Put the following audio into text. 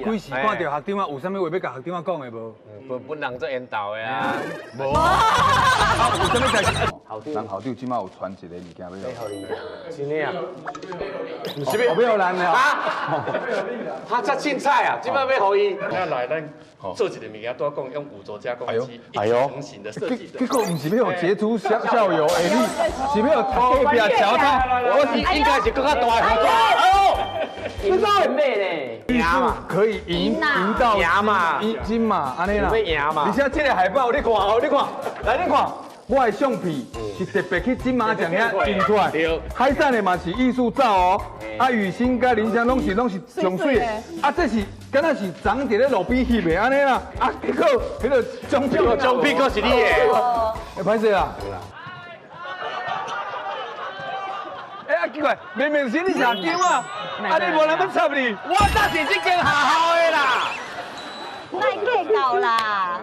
开始看到学长啊，有啥物话要甲学长啊讲的无？本人做引导的啊。无。有啥物代志？咱校长即马有传一个物件要你。真的啊？不是要咱的啊？他这凊彩啊，今摆要互伊。那来咱做一个物件，多讲用五轴加工机一体成型的设计的。结果唔是要杰出校友的你，是要隔壁乔他。我是应该是更加大的合作。这是很美呢。艺术可以赢到赢嘛，金嘛，安尼啦。要赢嘛。而且这个海报你看哦，你看，来你看。我的相片是特别去金马奖遐印出来，海产的嘛是艺术照哦，啊雨欣甲林香拢是上水的，啊这是敢若是长伫咧路边翕的安尼啦，啊结果迄个奖品可是你的，会歹势啦。啊奇怪，明明是你社长啊，啊你无人要插你，我当是这间学校的啦。那可以搞啦。